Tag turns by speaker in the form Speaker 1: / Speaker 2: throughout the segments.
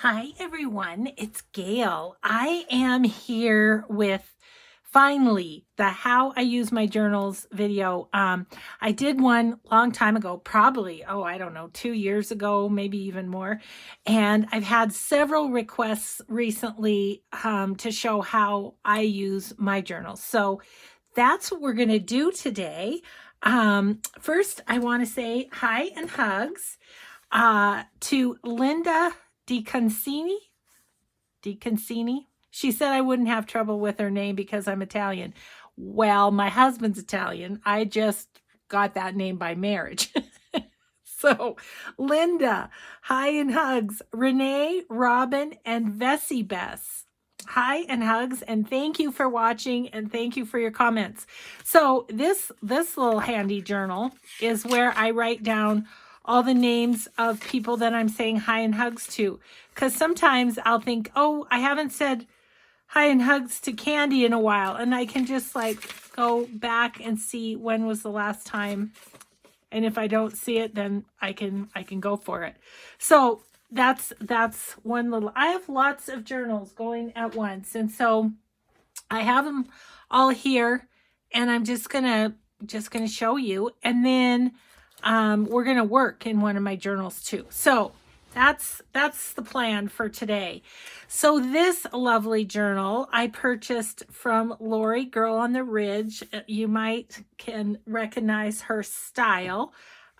Speaker 1: Hi everyone, it's Gail. I am here with finally the how I use my journals video. I did one long time ago, probably, I don't know, 2 years ago, maybe even more. And I've had several requests recently to show how I use my journals. So that's what we're going to do today. First, I want to say hi and hugs to Linda DiConcini. DiConcini. She said I wouldn't have trouble with her name because I'm Italian. Well, my husband's Italian. I just got that name by marriage. So, Linda, hi and hugs. Renee, Robin, and Vessie Bess. Hi and hugs, and thank you for watching, and thank you for your comments. So this little handy journal is where I write down all the names of people that I'm saying hi and hugs to. Because sometimes I'll think, oh, I haven't said hi and hugs to Candy in a while. And I can just like go back and see when was the last time. And if I don't see it, then I can go for it. So that's one little, I have lots of journals going at once. And so I have them all here, and I'm just gonna show you. And then we're going to work in one of my journals too. So that's the plan for today. So this lovely journal I purchased from Laurie, Girl on the Ridge. You can recognize her style.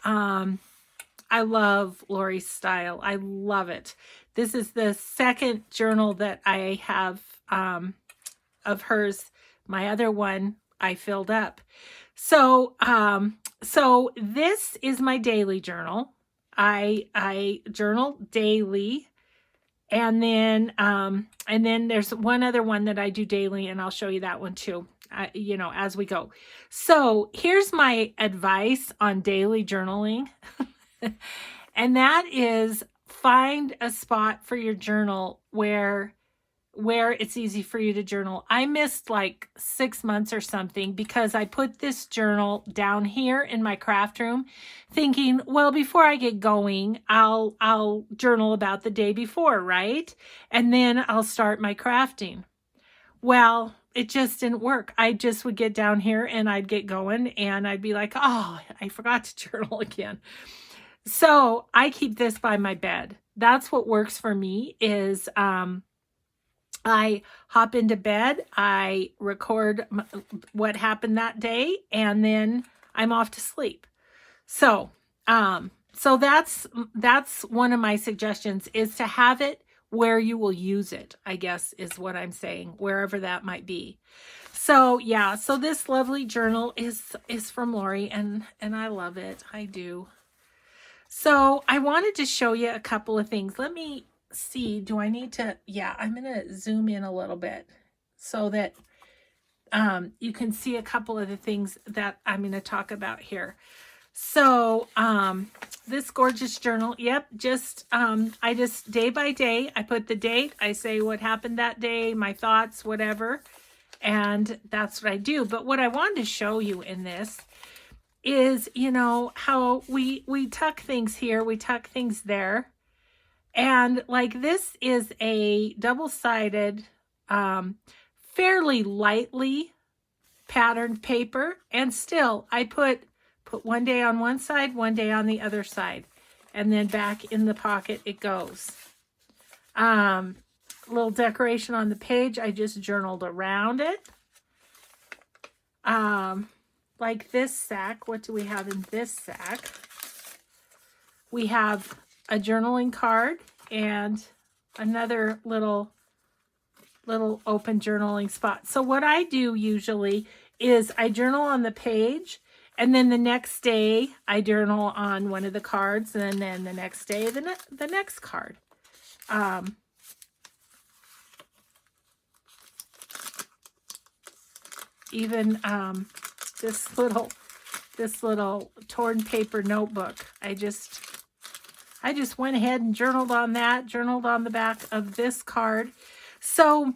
Speaker 1: I love Laurie's style. I love it. This is the second journal that I have of hers. My other one I filled up. So this is my daily journal. I journal daily, and then there's one other one that I do daily, and I'll show you that one too. As we go. So here's my advice on daily journaling, and that is find a spot for your journal where it's easy for you to journal. I missed like 6 months or something because I put this journal down here in my craft room thinking, well, before I get going, I'll journal about the day before, right? And then I'll start my crafting. Well, it just didn't work. I just would get down here and I'd get going and I'd be like, oh, I forgot to journal again. So I keep this by my bed. That's what works for me is, I hop into bed, I record what happened that day, and then I'm off to sleep. So that's one of my suggestions, is to have it where you will use it, I guess is what I'm saying, wherever that might be. So yeah, so this lovely journal is from Laurie, and I love it. I do. So I wanted to show you a couple of things. Let me see, do I need to, I'm going to zoom in a little bit so that you can see a couple of the things that I'm going to talk about here. So this gorgeous journal, I just day by day, I put the date, I say what happened that day, my thoughts, whatever, and that's what I do. But what I wanted to show you in this is, how we tuck things here, we tuck things there. And like this is a double-sided, fairly lightly patterned paper. And still, I put one day on one side, one day on the other side. And then back in the pocket it goes. Little decoration on the page. I just journaled around it. Like this sack. What do we have in this sack? We have a journaling card and another little open journaling spot. So what I do usually is I journal on the page, and then the next day I journal on one of the cards, and then the next day the next card. Even this little torn paper notebook. I just went ahead and journaled on that, journaled on the back of this card. So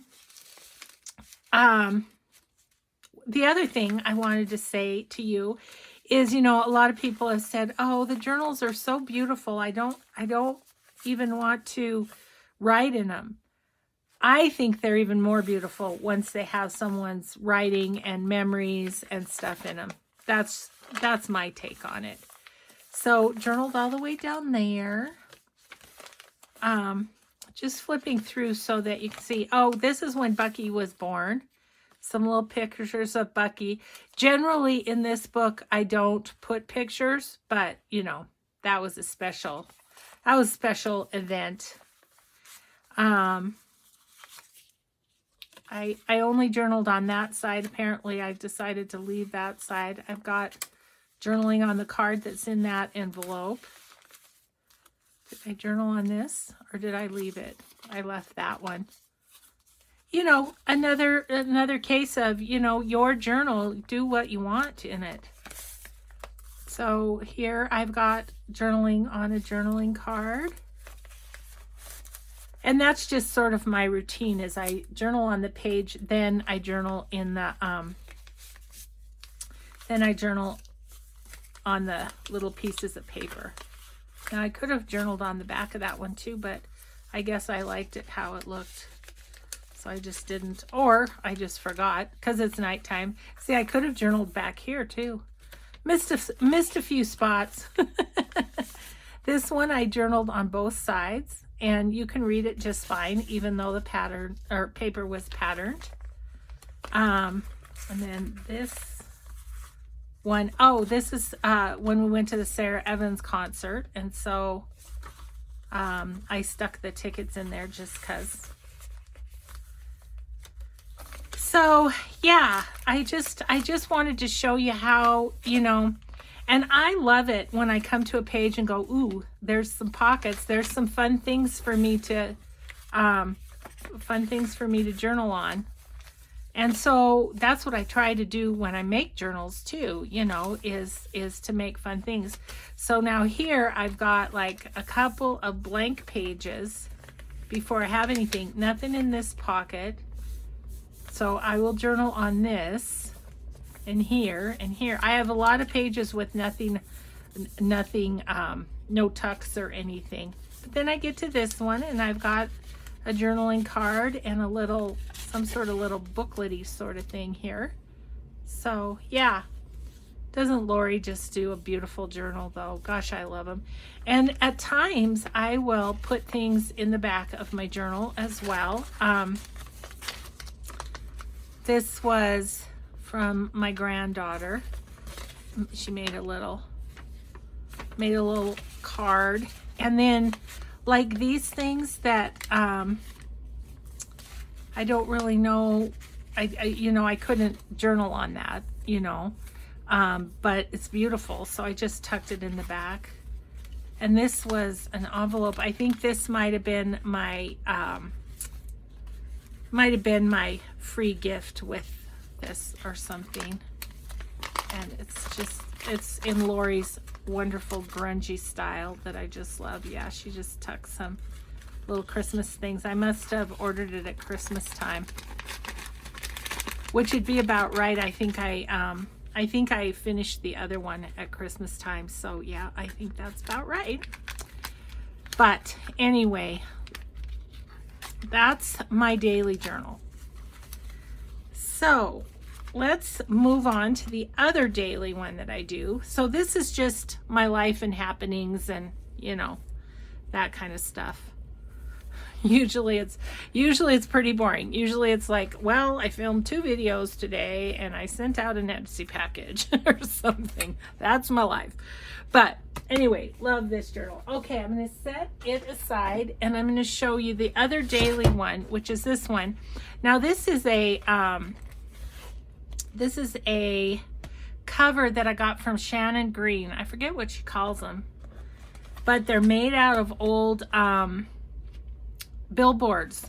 Speaker 1: the other thing I wanted to say to you is, a lot of people have said, oh, the journals are so beautiful. I don't even want to write in them. I think they're even more beautiful once they have someone's writing and memories and stuff in them. That's my take on it. So journaled all the way down there. Just flipping through so that you can see, oh, this is when Bucky was born. Some little pictures of Bucky. Generally in this book, I don't put pictures, but you know, that was a special event. I only journaled on that side. Apparently, I've decided to leave that side. I've got journaling on the card that's in that envelope. Did I journal on this or did I leave it? I left that one. You know, another case of, you know, your journal, do what you want in it. So here I've got journaling on a journaling card. And that's just sort of my routine, is I journal on the page, then I journal in the then I journal on the little pieces of paper. Now I could have journaled on the back of that one too, but I guess I liked it how it looked. So I just didn't, or I just forgot because it's nighttime. See, I could have journaled back here too. Missed a few spots. This one I journaled on both sides. And you can read it just fine, even though the pattern or paper was patterned. And then this one, oh, this is when we went to the Sarah Evans concert. And so I stuck the tickets in there just because. So yeah, I just wanted to show you how, you know, and I love it when I come to a page and go, ooh, there's some pockets. There's some fun things for me to journal on. And so that's what I try to do when I make journals too, you know, is to make fun things. So now here I've got like a couple of blank pages before I have anything, nothing in this pocket. So I will journal on this. And here, I have a lot of pages with nothing, no tucks or anything. But then I get to this one and I've got a journaling card and some sort of little booklet-y sort of thing here. So yeah, doesn't Laurie just do a beautiful journal though? Gosh, I love them. And at times I will put things in the back of my journal as well. This was from my granddaughter. She made a little card. And then like these things that I don't really know, I couldn't journal on that, you know, but it's beautiful. So I just tucked it in the back. And this was an envelope. I think this might have been my free gift with this or something. And it's in Laurie's wonderful grungy style that I just love. Yeah, she just tucked some little Christmas things. I must have ordered it at Christmas time, which would be about right. I think I finished the other one at Christmas time. So yeah, I think that's about right. But anyway, that's my daily journal. So let's move on to the other daily one that I do. So this is just my life and happenings and, you know, that kind of stuff. Usually it's pretty boring. Usually it's like, well, I filmed 2 videos today and I sent out an Etsy package or something. That's my life. But anyway, love this journal. Okay, I'm going to set it aside and I'm going to show you the other daily one, which is this one. Now this is a cover that I got from Shannon Green. I forget what she calls them, but they're made out of old billboards.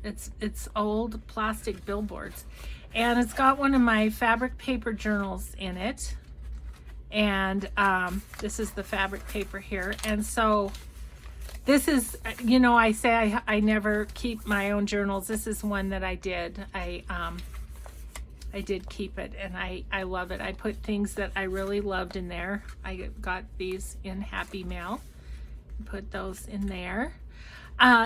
Speaker 1: It's old plastic billboards, and it's got one of my fabric paper journals in it. And this is the fabric paper here. And so this is, you know, I say I never keep my own journals. This is one that I did. I did keep it, and I love it. I put things that I really loved in there. I got these in Happy Mail. Put those in there.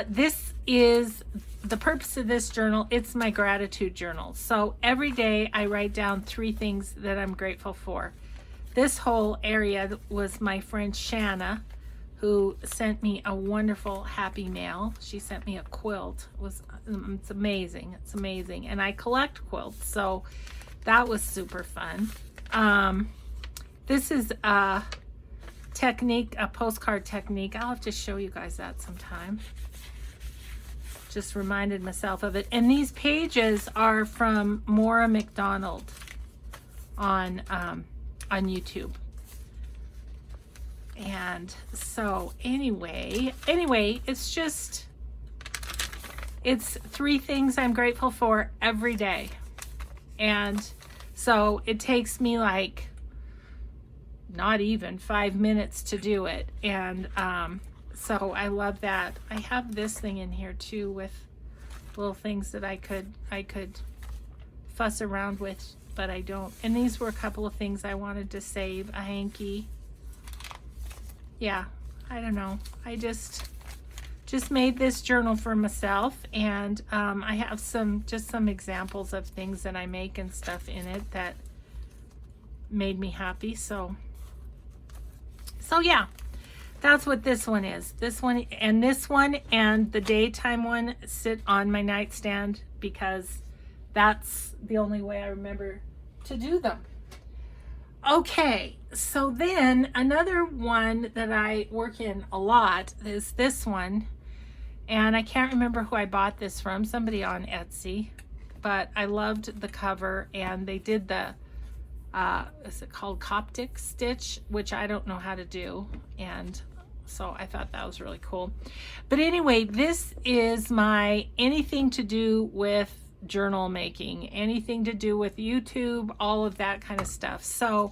Speaker 1: This is the purpose of this journal. It's my gratitude journal. So every day I write down 3 things that I'm grateful for. This whole area was my friend Shanna, who sent me a wonderful happy mail. She sent me a quilt. It's amazing. It's amazing. And I collect quilts, so that was super fun. This is a technique, a postcard technique. I'll have to show you guys that sometime. Just reminded myself of it. And these pages are from Maura McDonald on YouTube. And so anyway, it's 3 things I'm grateful for every day. And so it takes me like not even 5 minutes to do it. And so I love that. I have this thing in here too with little things that I could fuss around with, but I don't. And these were a couple of things I wanted to save. A hanky. Yeah, I don't know. I just made this journal for myself, and I have some examples of things that I make and stuff in it that made me happy. So yeah, that's what this one is. This one and the daytime one sit on my nightstand because that's the only way I remember to do them. Okay, so then another one that I work in a lot is this one. And I can't remember who I bought this from, somebody on Etsy, but I loved the cover, and they did the, is it called Coptic stitch, which I don't know how to do. And so I thought that was really cool. But anyway, this is my anything to do with journal making, anything to do with YouTube, all of that kind of stuff. So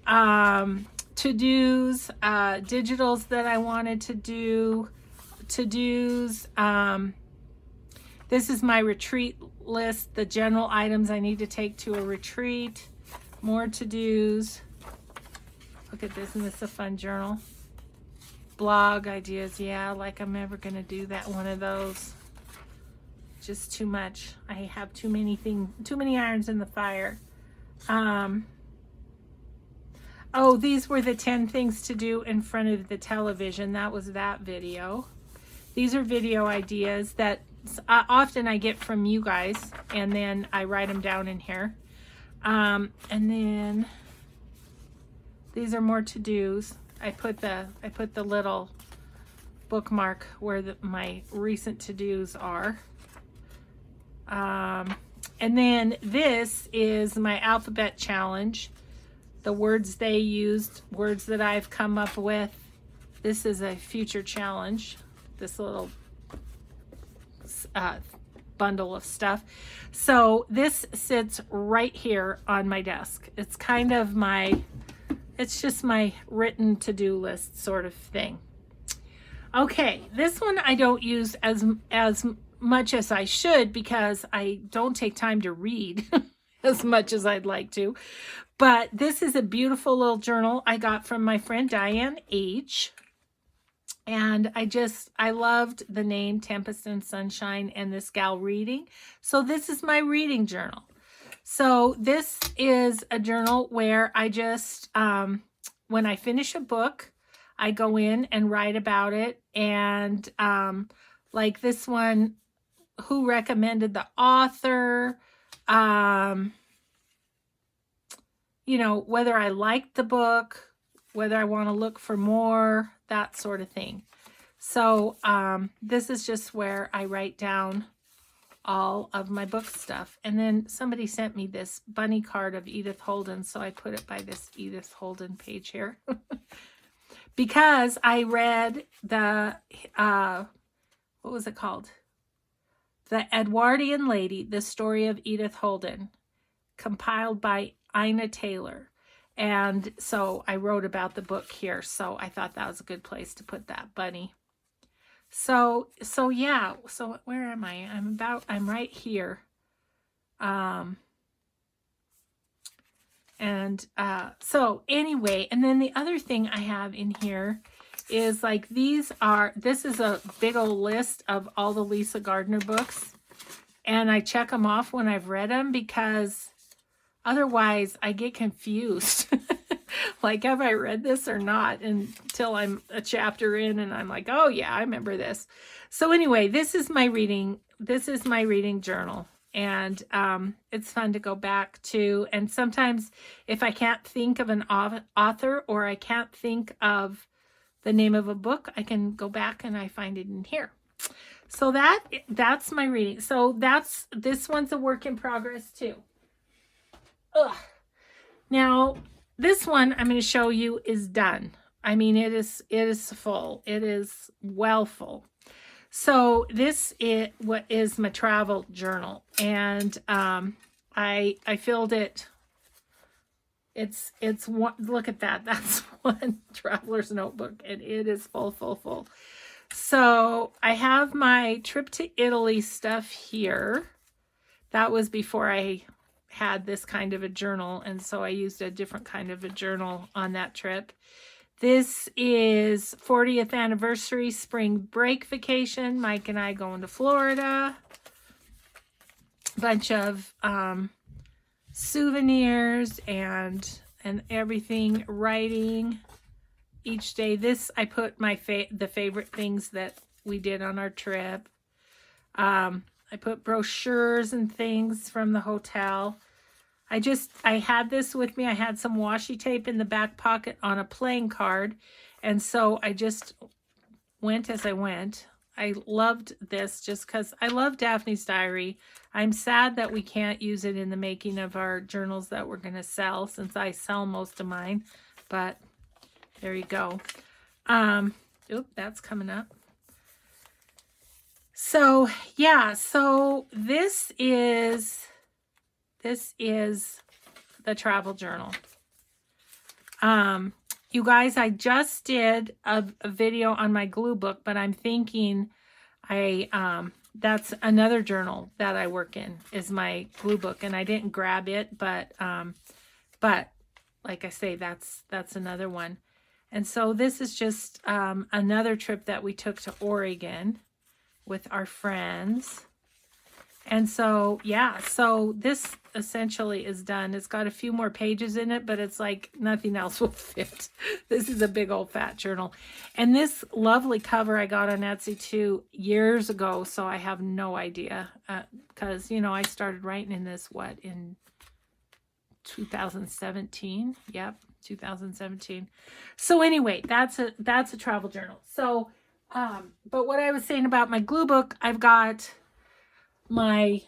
Speaker 1: to-dos, digitals that I wanted to do, to-dos. This is my retreat list, the general items I need to take to a retreat. More to-dos. Look at this, and this is a fun journal. Blog ideas, yeah, like I'm ever gonna do that one of those. Just too much. I have too many irons in the fire. Oh, these were the 10 things to do in front of the television. That was that video. These are video ideas that often I get from you guys, and then I write them down in here. And then these are more to-dos. I put the little bookmark where my recent to-dos are. And then this is my alphabet challenge. The words they used, words that I've come up with. This is a future challenge. This little bundle of stuff. So this sits right here on my desk. It's kind of it's just my written to-do list sort of thing. Okay, this one I don't use as much as I should because I don't take time to read as much as I'd like to. But this is a beautiful little journal I got from my friend Diane H. And I loved the name Tempest and Sunshine and this gal reading. So this is my reading journal. So this is a journal where I just, when I finish a book, I go in and write about it. And like this one, who recommended the author, you know, whether I liked the book, whether I want to look for more, that sort of thing. So this is just where I write down all of my book stuff. And then somebody sent me this bunny card of Edith Holden, so I put it by this Edith Holden page here. Because I read the, what was it called? The Edwardian Lady, The Story of Edith Holden, compiled by Ina Taylor. And so I wrote about the book here, so I thought that was a good place to put that bunny. So yeah, so where am I? I'm right here. So anyway, and then the other thing I have in here is like, this is a big old list of all the Lisa Gardner books. And I check them off when I've read them, because otherwise I get confused. Like, have I read this or not, until I'm a chapter in and I'm like, oh yeah, I remember this. So anyway, this is my reading journal. And it's fun to go back to. And sometimes if I can't think of an author, or I can't think of the name of a book, I can go back and I find it in here. So that's my reading. So this one's a work in progress too. Ugh. Now, this one I'm going to show you is done. I mean, it is full. It is well full. So this is what is my travel journal, and I filled it. It's one. Look at that. That's one traveler's notebook, and it is full. So I have my trip to Italy stuff here. That was before I had this kind of a journal, and so I used a different kind of a journal on that trip. This is 40th anniversary spring break vacation. Mike and I going to Florida. Bunch of souvenirs and everything, writing each day. This, I put my the favorite things that we did on our trip. I put brochures and things from the hotel. I had this with me. I had some washi tape in the back pocket on a playing card. And so I just went as I went. I loved this just because I love Daphne's Diary. I'm sad that we can't use it in the making of our journals that we're going to sell, since I sell most of mine. But there you go. Oop, that's coming up. So yeah, so this is the travel journal. You guys, I just did a video on my glue book, but I'm thinking that's another journal that I work in, is my glue book, and I didn't grab it, but like I say, that's another one. And so this is just another trip that we took to Oregon with our friends. And so, yeah, so this essentially is done. It's got a few more pages in it, but it's like nothing else will fit. This is a big old fat journal. And this lovely cover I got on Etsy too years ago, so I have no idea. Because, you know, I started writing in this, in 2017? Yep, 2017. So anyway, that's a travel journal. So, but what I was saying about my glue book, I've got my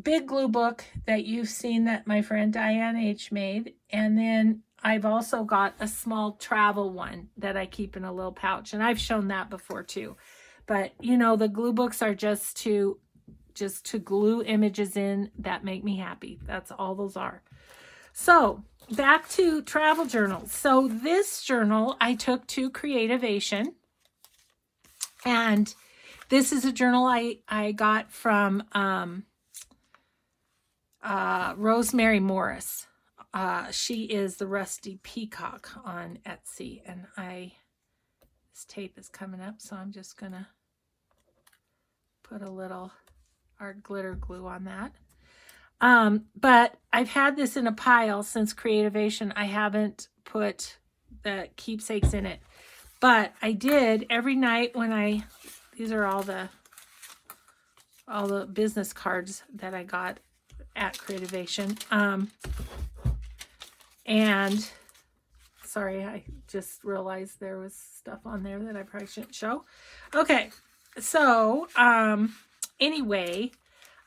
Speaker 1: big glue book that you've seen that my friend Diane H made. And then I've also got a small travel one that I keep in a little pouch. And I've shown that before too. But, you know, the glue books are just to glue images in that make me happy. That's all those are. So back to travel journals. So this journal I took to Creativation. And this is a journal I got from Rosemary Morris. She is the Rusty Peacock on Etsy. And this tape is coming up, so I'm just going to put a little art glitter glue on that. But I've had this in a pile since Creativation. I haven't put the keepsakes in it. But I did every night when these are all the business cards that I got at Creativation. And sorry, I just realized there was stuff on there that I probably shouldn't show. Okay, so anyway,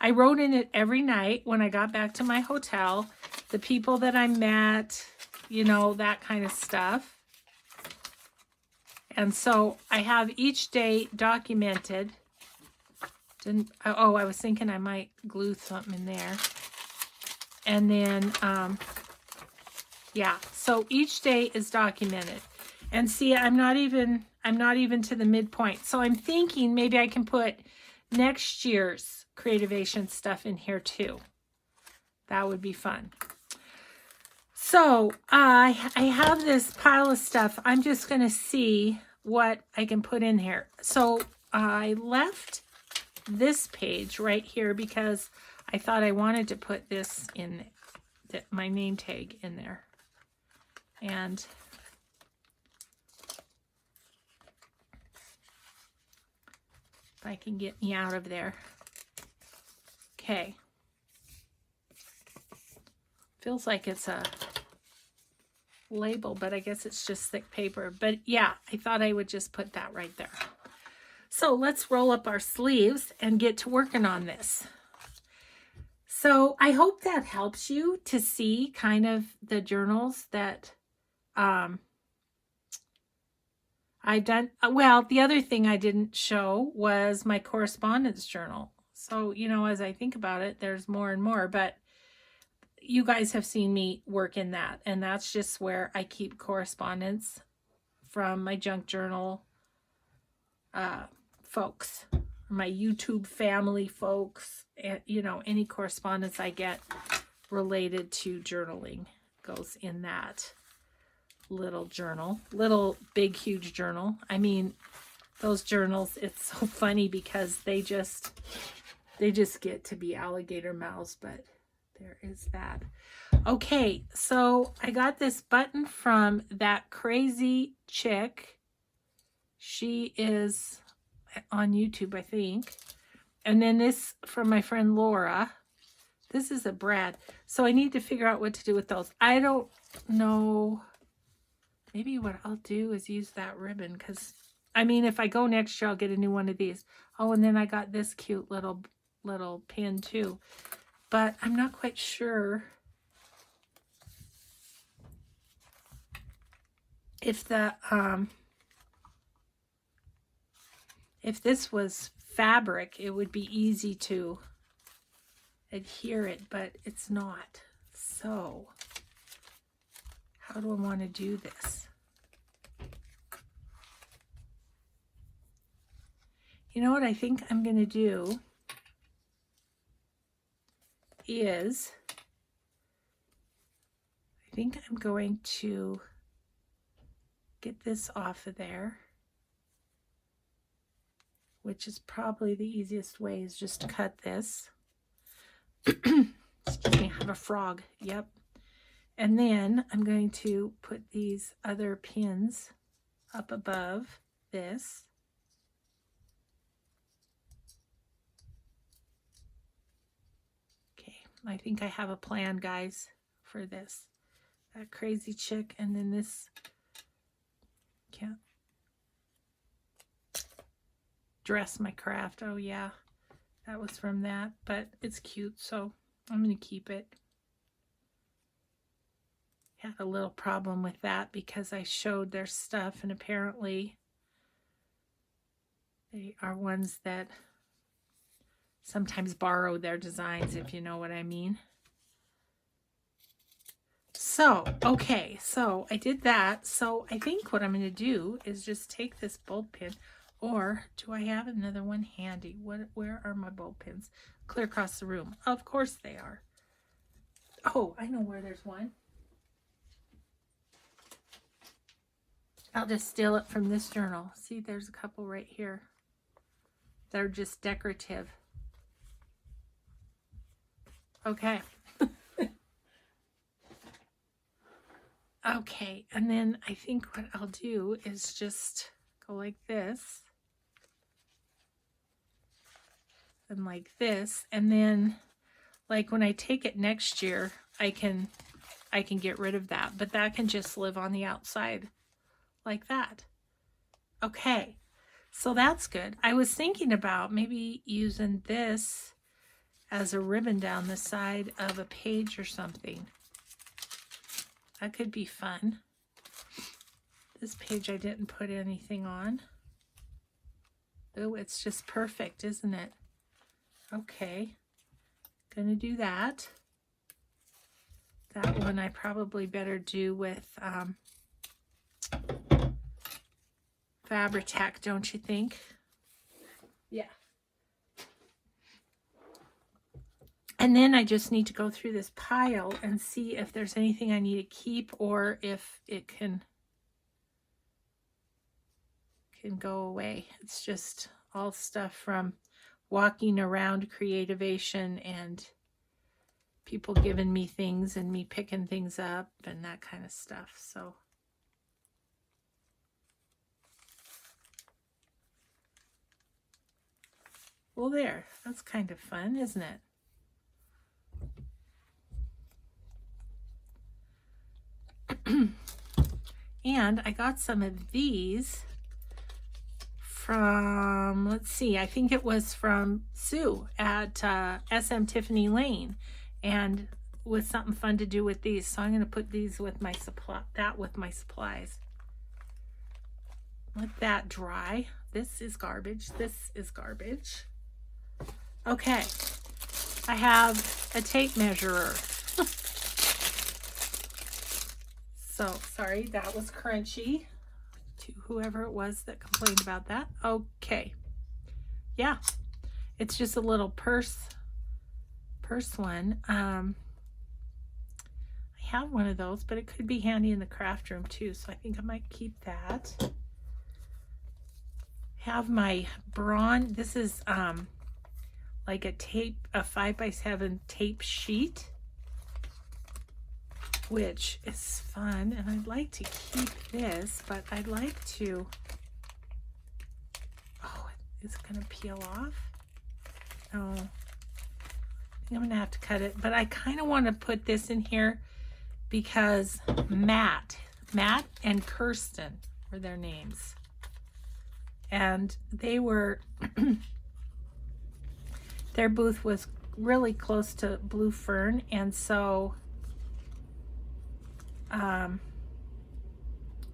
Speaker 1: I wrote in it every night when I got back to my hotel, the people that I met, you know, that kind of stuff. And so I have each day documented. I was thinking I might glue something in there. And then, yeah, so each day is documented. And see, I'm not even to the midpoint. So I'm thinking maybe I can put next year's Creativation stuff in here too. That would be fun. So I have this pile of stuff. I'm just going to see what I can put in here. So I left this page right here because I thought I wanted to put this in, my name tag in there. And if I can get me out of there. Okay. Feels like it's a label, but I guess it's just thick paper. But yeah, I thought I would just put that right there. So let's roll up our sleeves and get to working on this. So I hope that helps you to see kind of the journals that I've done. Well, the other thing I didn't show was my correspondence journal. So, you know, as I think about it, there's more and more, but you guys have seen me work in that. And that's just where I keep correspondence from my junk journal folks, my YouTube family folks, and, you know, any correspondence I get related to journaling goes in that little journal, little big huge journal. I mean, those journals, it's so funny because they just get to be alligator mouths, but there is that. Okay, so I got this button from that crazy chick. She is on YouTube, I think. And then this from my friend Laura. This is a Brad. So I need to figure out what to do with those. I don't know. Maybe what I'll do is use that ribbon because, I mean, if I go next year, I'll get a new one of these. Oh, and then I got this cute little pin too. But I'm not quite sure if the if this was fabric, it would be easy to adhere it, but it's not. So how do I want to do this? You know what I think I'm going to do is, I think I'm going to get this off of there, which is probably the easiest way, is just to cut this. Excuse me, I have a frog. Yep. And then I'm going to put these other pins up above this. Okay, I think I have a plan, guys, for this. That crazy chick, and then this. Can't dress my craft. Oh yeah, that was from that, but it's cute, so I'm going to keep it. Had a little problem with that because I showed their stuff, and apparently they are ones that sometimes borrow their designs, if you know what I mean. So, okay, so I did that. So I think what I'm going to do is just take this bulb pin, or do I have another one handy? Where are my bulb pins? Clear across the room. Of course they are. Oh, I know where there's one. I'll just steal it from this journal. See, there's a couple right here. They're just decorative. Okay. Okay, and then I think what I'll do is just go like this. And like this. And then, like, when I take it next year, I can get rid of that. But that can just live on the outside. Like that. Okay, so that's good. I was thinking about maybe using this as a ribbon down the side of a page or something. That could be fun. This page I didn't put anything on. Oh, it's just perfect, isn't it? Okay, gonna do that. That one I probably better do with Fabri-Tac, don't you think? Yeah. And then I just need to go through this pile and see if there's anything I need to keep, or if it can can go away. It's just all stuff from walking around Creativation and people giving me things and me picking things up and that kind of stuff. So well, there, that's kind of fun, isn't it? And I got some of these from, let's see, I think it was from Sue at SM Tiffany Lane, and with something fun to do with these. So I'm going to put these with my supplies. Let that dry. This is garbage. This is garbage. Okay. I have a tape measurer. So, sorry, that was crunchy to whoever it was that complained about that. Okay. Yeah. It's just a little purse one. I have one of those, but it could be handy in the craft room too, so I think I might keep that. Have my Braun, this is like a 5x7 tape sheet, which is fun, and I'd like to keep this, but I'd like to, oh, is it gonna peel off? No, I think I'm gonna have to cut it, but I kind of want to put this in here because Matt and Kirsten were their names, and they were their booth was really close to Blue Fern, and so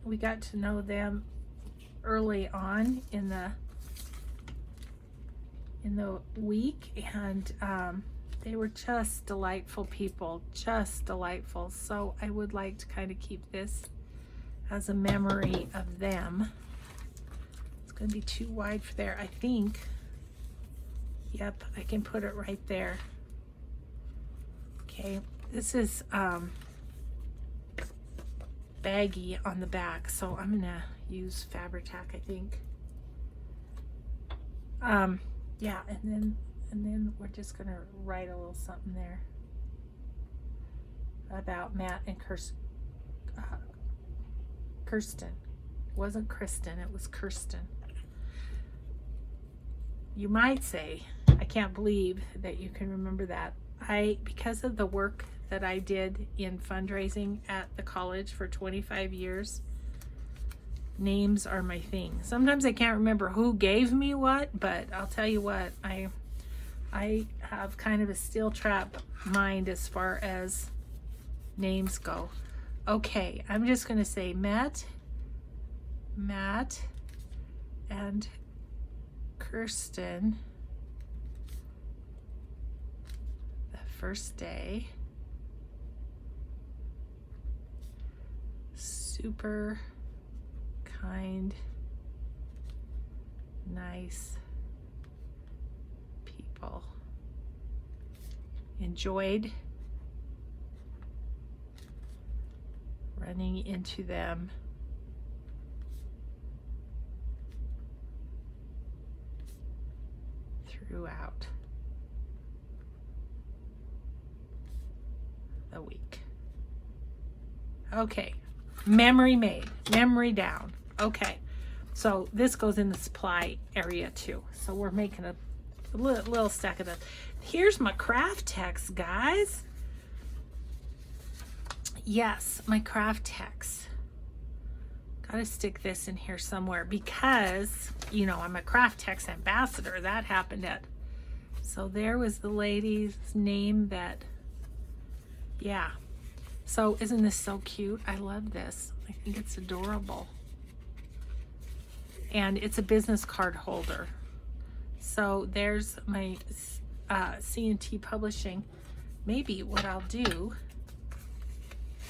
Speaker 1: we got to know them early on in the week, and they were just delightful people, just delightful. So I would like to kind of keep this as a memory of them. It's going to be too wide for there, I think. Yep, I can put it right there. Okay, this is baggy on the back, so I'm gonna use Fabri-Tac, I think. Yeah, and then we're just gonna write a little something there about Matt and Kirsten. It wasn't Kristen, it was Kirsten. You might say, I can't believe that you can remember that. Because of the work that I did in fundraising at the college for 25 years, names are my thing. Sometimes I can't remember who gave me what, but I'll tell you what, I have kind of a steel trap mind as far as names go. Okay, I'm just going to say Matt and Kirsten, the first day, super kind, nice people. Enjoyed running into them throughout the week. Okay, memory made, memory down. Okay, so this goes in the supply area too. So we're making a little stack of this. Here's my craft text, guys. Yes, my craft text. Gotta stick this in here somewhere because, you know, I'm a craft text ambassador. That happened at, so there was the lady's name that, yeah. So isn't this so cute? I love this. I think it's adorable. And it's a business card holder. So there's my C&T Publishing. Maybe what I'll do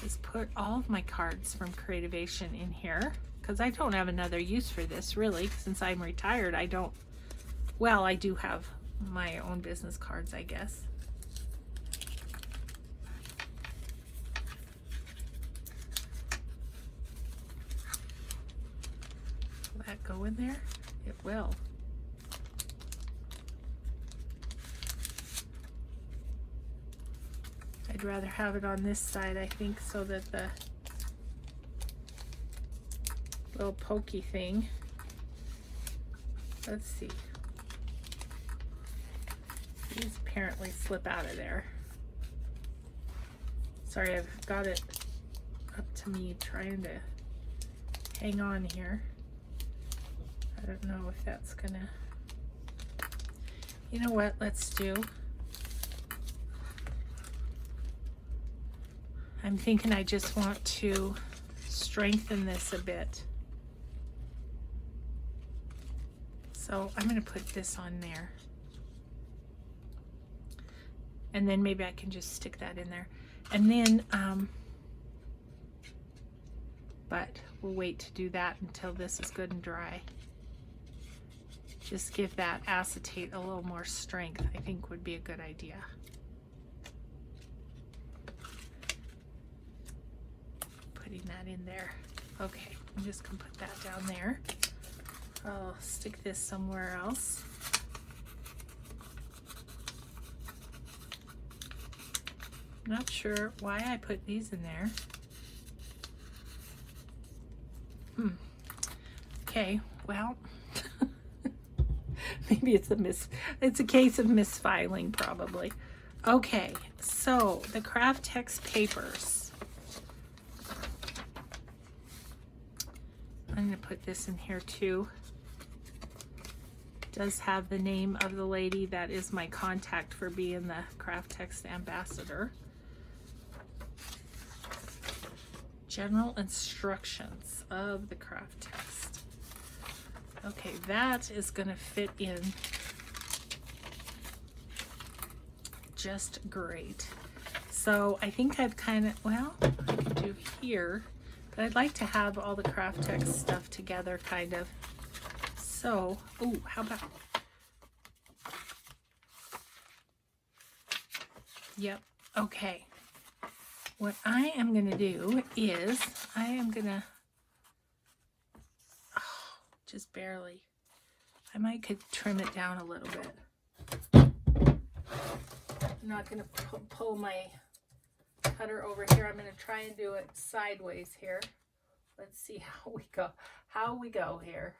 Speaker 1: is put all of my cards from Creativation in here, because I don't have another use for this really. Since I'm retired, I don't, well, I do have my own business cards, I guess. that go in there? It will. I'd rather have it on this side, I think, so that the little pokey thing, let's see. These apparently slip out of there. Sorry, I've got it up to me trying to hang on here. I don't know if that's gonna, you know what, let's do. I'm thinking I just want to strengthen this a bit. So I'm gonna put this on there. And then maybe I can just stick that in there. And then, but we'll wait to do that until this is good and dry. Just give that acetate a little more strength, I think would be a good idea. Putting that in there. Okay, I'm just gonna put that down there. I'll stick this somewhere else. Not sure why I put these in there. Okay, well, maybe it's a case of misfiling probably. Okay, so the craft text papers. I'm gonna put this in here too. It does have the name of the lady that is my contact for being the craft text ambassador. General instructions of the craft text. Okay, that is going to fit in just great. So I think I've kind of, well, I could do here, but I'd like to have all the craft text stuff together kind of. So, oh, how about, yep, okay. What I am going to do is I am going to, just barely, I might could trim it down a little bit. I'm not going to pull my cutter over here. I'm going to try and do it sideways here. Let's see how we go here.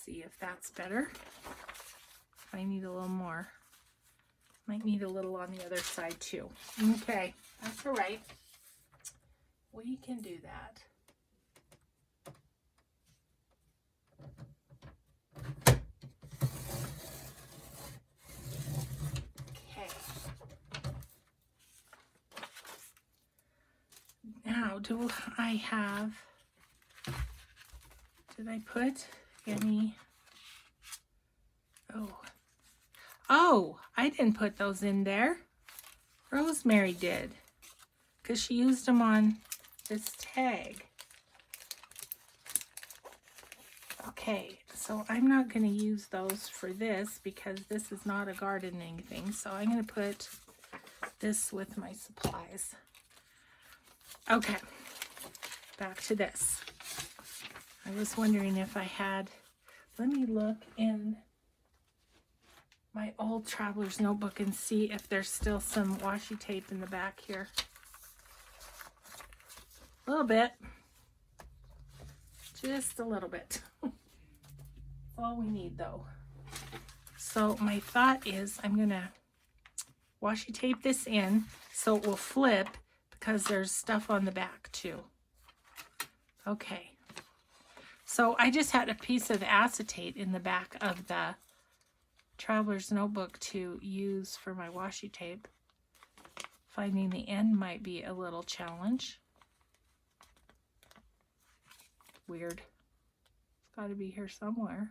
Speaker 1: See if that's better. I need a little more. Might need a little on the other side too. Okay, that's all right. We can do that. Okay. Now, do I have, did I put any, oh, I didn't put those in there. Rosemary did, because she used them on this tag. Okay, so I'm not going to use those for this because this is not a gardening thing. So I'm going to put this with my supplies. Okay, back to this. I was wondering if I had, let me look in my old traveler's notebook and see if there's still some washi tape in the back here. A little bit. Just a little bit. That's all we need though. So my thought is I'm gonna washi tape this in so it will flip because there's stuff on the back too. Okay. So I just had a piece of acetate in the back of the traveler's notebook to use for my washi tape. Finding the end might be a little challenge. Weird. It's got to be here somewhere.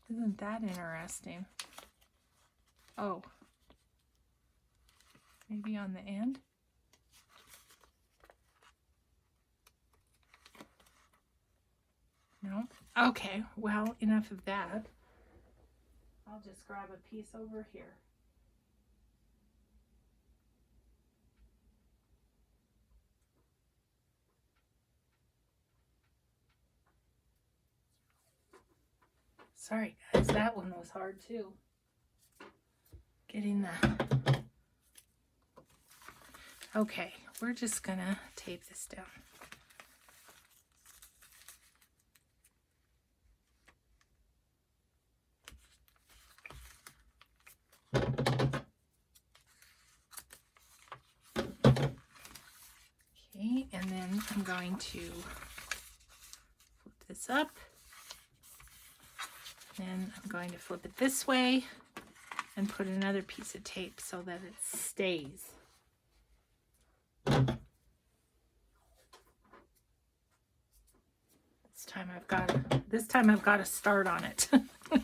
Speaker 1: Isn't that interesting? Oh. Maybe on the end? No? Okay, well, enough of that. I'll just grab a piece over here. Sorry guys, that one was hard too. Getting the... Okay, we're just gonna tape this down. Okay, and then I'm going to flip this up. Then I'm going to flip it this way and put another piece of tape so that it stays. This time I've got to start on it. Kind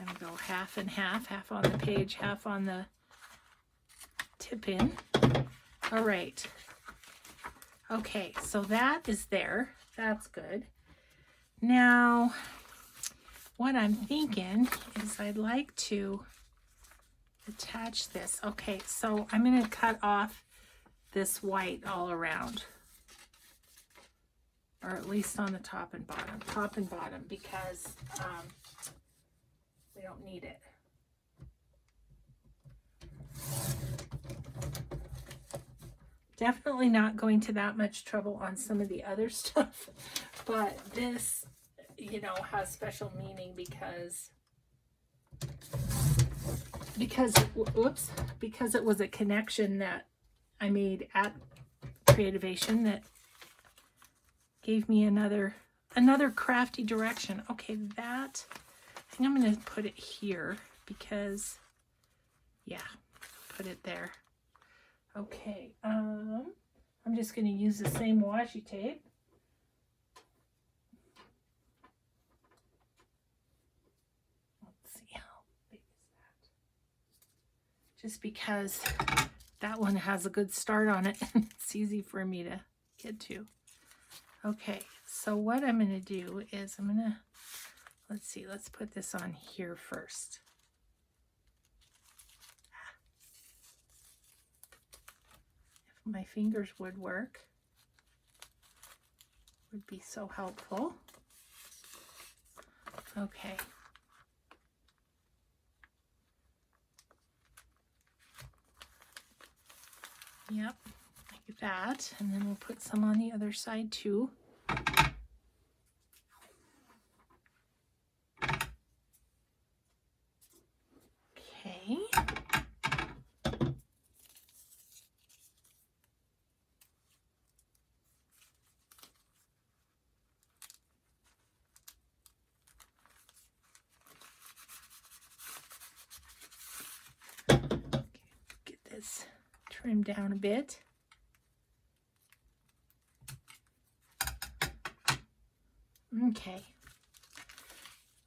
Speaker 1: of go half and half on the page, half on the tip in. All right. Okay, so that is there. That's good. Now, what I'm thinking is I'd like to attach this. Okay, so I'm going to cut off this white all around, or at least on the top and bottom, because we don't need it. Definitely not going to that much trouble on some of the other stuff, but this, you know, has special meaning because it was a connection that I made at Creativation that gave me another crafty direction. Okay, that, I think I'm going to put it here because, yeah, put it there. Okay, I'm just going to use the same washi tape. Let's see, how big is that? Just because that one has a good start on it. It's easy for me to get to. Okay, so what I'm going to do is I'm going to, let's put this on here first. If my fingers would work, would be so helpful. Okay. Yep, like that. And then we'll put some on the other side too. Okay. Get this trimmed down a bit. Okay.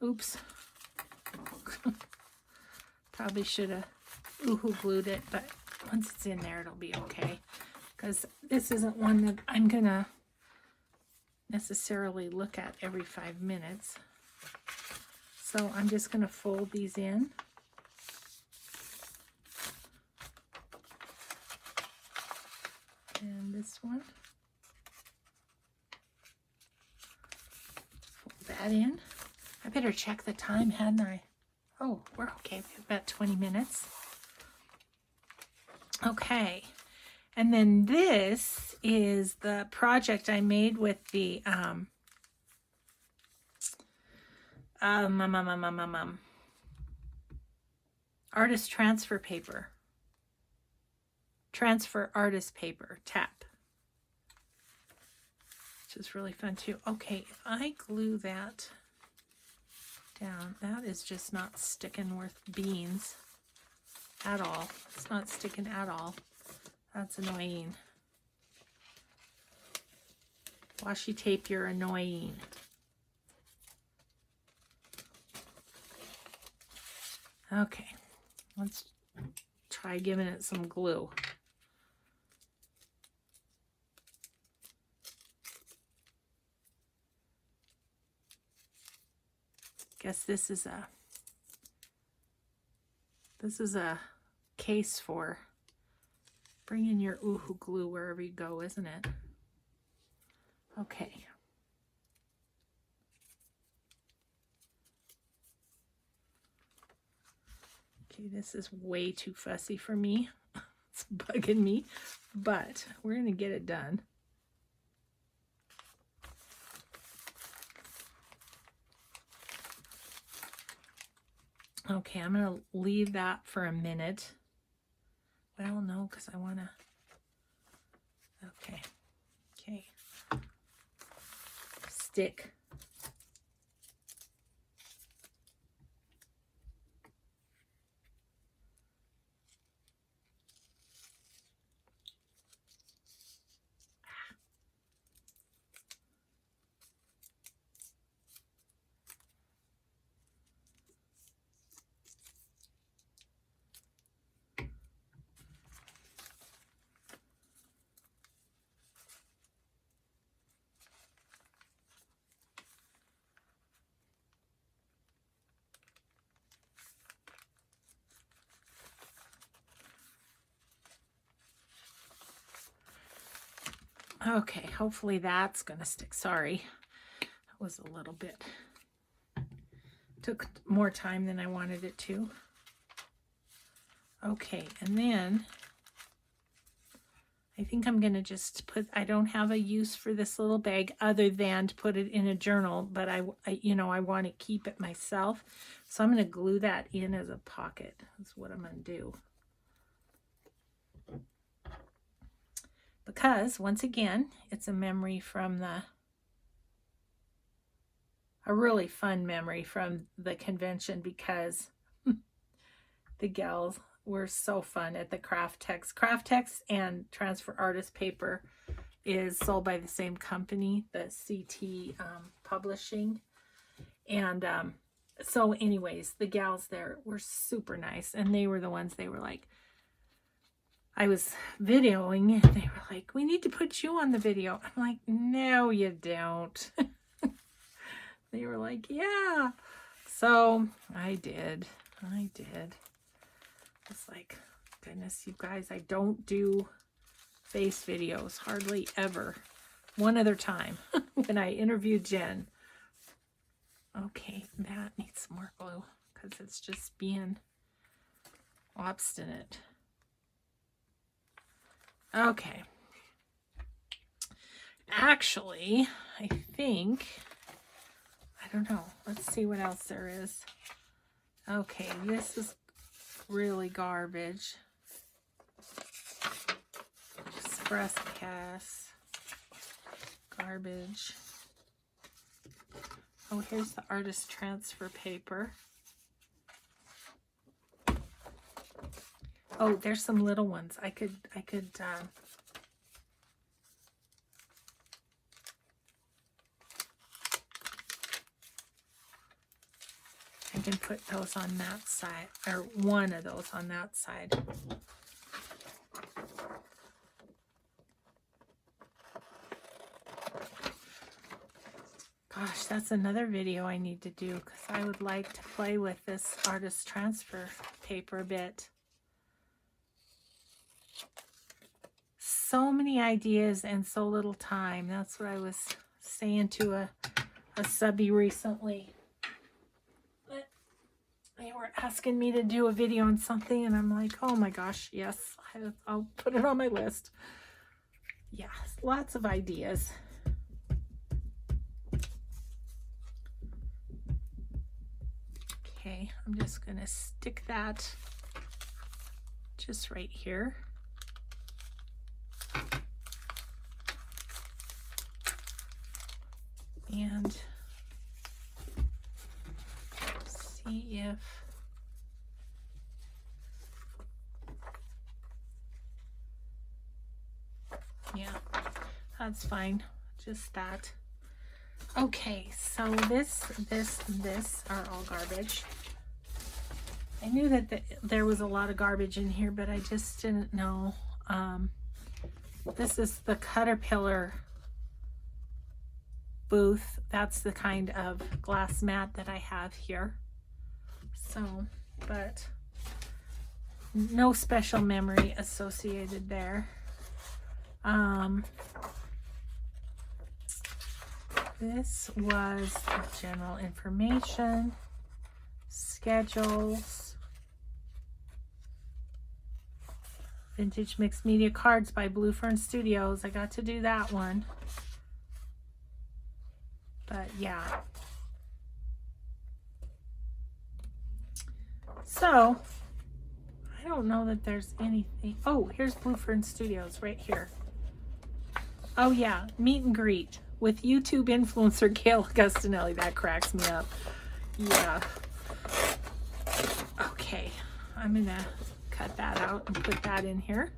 Speaker 1: Oops. Probably should have oohoo glued it, but once it's in there, it'll be okay. Because this isn't one that I'm gonna necessarily look at every 5 minutes. So I'm just gonna fold these in. And this one. Fold that in. I better check the time, hadn't I? Oh, we're okay. We have about 20 minutes. Okay. And then this is the project I made with the artist transfer paper. Transfer artist paper, tap. Which is really fun too. Okay, if I glue that down, that is just not sticking worth beans at all. It's not sticking at all. That's annoying. Washi tape, you're annoying. Okay, let's try giving it some glue. Guess this is a case for bringing your Oohoo glue wherever you go, isn't it? Okay. Okay, this is way too fussy for me. It's bugging me, but we're going to get it done. Okay, I'm going to leave that for a minute. Well, no, because I want to... Okay. Okay. Stick. Okay, hopefully that's going to stick. Sorry, that was a little bit, took more time than I wanted it to. Okay, and then I think I'm going to just put, I don't have a use for this little bag other than to put it in a journal, but I want to keep it myself. So I'm going to glue that in as a pocket. That's what I'm going to do. Because, once again, it's a memory from a really fun memory from the convention, because the gals were so fun at the Craft Text. Craft Text and Transfer Artist Paper is sold by the same company, the CT Publishing. And so anyways, the gals there were super nice, and they were the ones, they were like, I was videoing, and they were like, we need to put you on the video. I'm like, no, you don't. They were like, yeah. So I did. It's like, goodness, you guys, I don't do face videos hardly ever. One other time when I interviewed Jen. Okay, that needs some more glue because it's just being obstinate. Okay. Actually, I think, I don't know. Let's see what else there is. Okay, this is really garbage. Express Pass. Garbage. Oh, here's the artist transfer paper. Oh, there's some little ones. I can put those on that side, or one of those on that side. Gosh, that's another video I need to do, because I would like to play with this artist transfer paper a bit. So many ideas and so little time. That's what I was saying to a subby recently. But they were asking me to do a video on something, and I'm like, oh my gosh, yes, I'll put it on my list. Yeah, lots of ideas. Okay, I'm just going to stick that just right here. And see if yeah, that's fine. Just that. Okay, so this are all garbage. I knew that there was a lot of garbage in here, but I just didn't know. This is the Caterpillar booth. That's the kind of glass mat that I have here. So, but no special memory associated there. This was general information, schedules, vintage mixed media cards by Blue Fern Studios. I got to do that one. But yeah. So, I don't know that there's anything. Oh, here's Blue Fern Studios right here. Oh yeah, meet and greet with YouTube influencer Gail Augustinelli. That cracks me up. Yeah. Okay, I'm gonna cut that out and put that in here.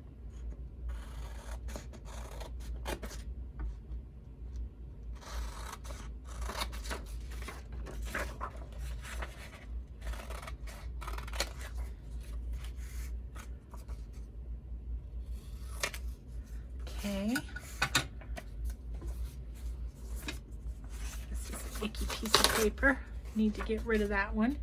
Speaker 1: Okay. This is an icky piece of paper. Need to get rid of that one.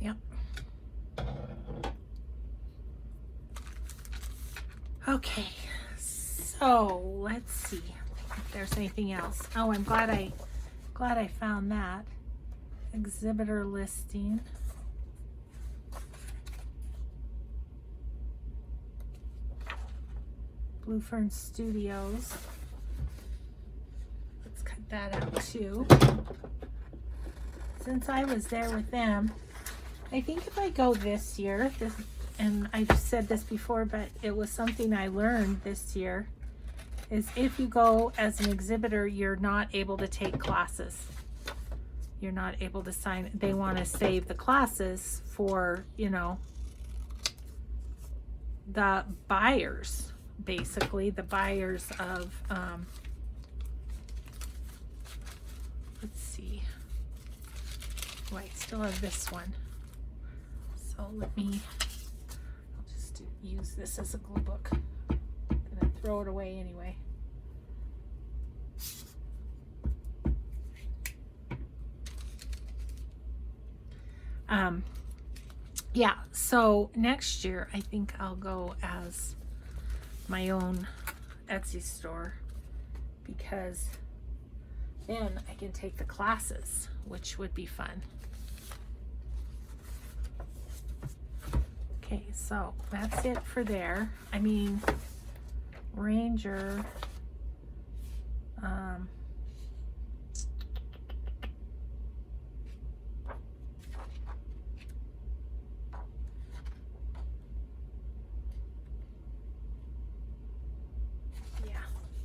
Speaker 1: Yep. Okay, so let's see if there's anything else. Oh, I'm glad I found that. Exhibitor listing. Blue Fern Studios. Let's cut that out too. Since I was there with them, I think if I go this year, and I've said this before, but it was something I learned this year, is if you go as an exhibitor, you're not able to take classes. You're not able to sign. They want to save the classes for, you know, the buyers, basically, the buyers of, let's see. Oh, I still have this one. So let me, I'll just use this as a glue book. I'm gonna throw it away anyway. Yeah, so next year I think I'll go as my own Etsy store, because then I can take the classes, which would be fun. Okay, so that's it for there. I mean, Ranger, yeah,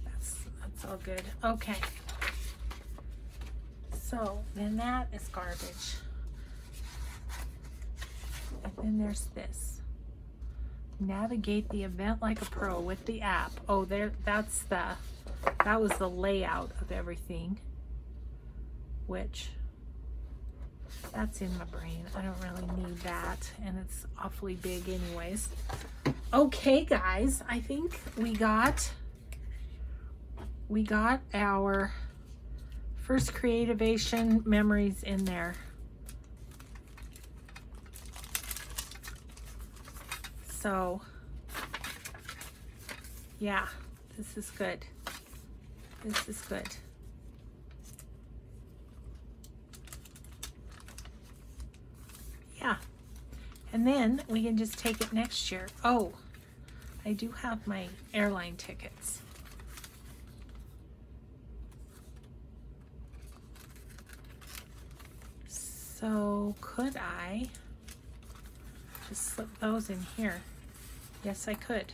Speaker 1: that's all good. Okay, so then that is garbage. And then there's this. Navigate the event like a pro with the app. Oh, that was the layout of everything, which that's in my brain. I don't really need that, and it's awfully big anyways. Okay, guys, I think we got our first Creativation memories in there. So, yeah, this is good. This is good. Yeah. And then we can just take it next year. Oh, I do have my airline tickets. So, could I just slip those in here? Yes, I could.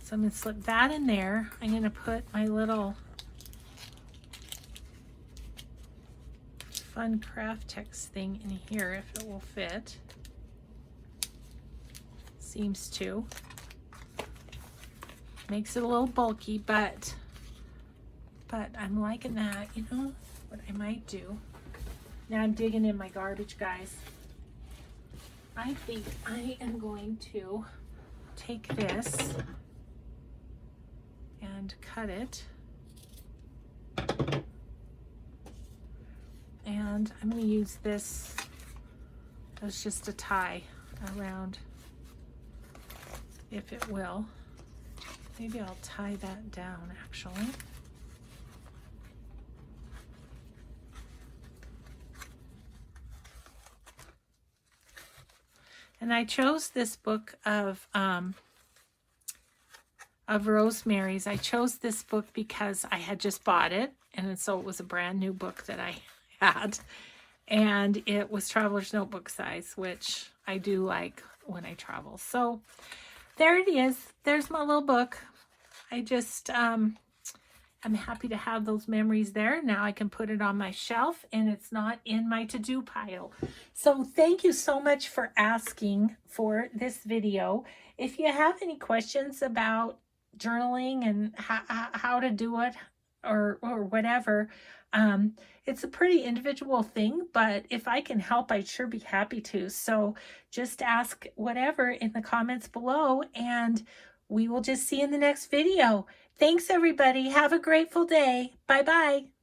Speaker 1: So I'm going to slip that in there. I'm going to put my little fun craft text thing in here if it will fit. Seems to. Makes it a little bulky, but I'm liking that. You know what I might do? Now I'm digging in my garbage, guys. I think I am going to take this and cut it. And I'm going to use this as just a tie around, if it will. Maybe I'll tie that down actually. And I chose this book of Rosemary's. I chose this book because I had just bought it, and so it was a brand new book that I had, and it was Traveler's Notebook size, which I do like when I travel. So there it is. There's my little book. I just I'm happy to have those memories there. Now I can put it on my shelf and it's not in my to-do pile. So thank you so much for asking for this video. If you have any questions about journaling and how to do it or whatever, it's a pretty individual thing, but if I can help, I'd sure be happy to. So just ask whatever in the comments below, and we will just see you in the next video. Thanks, everybody. Have a grateful day. Bye-bye.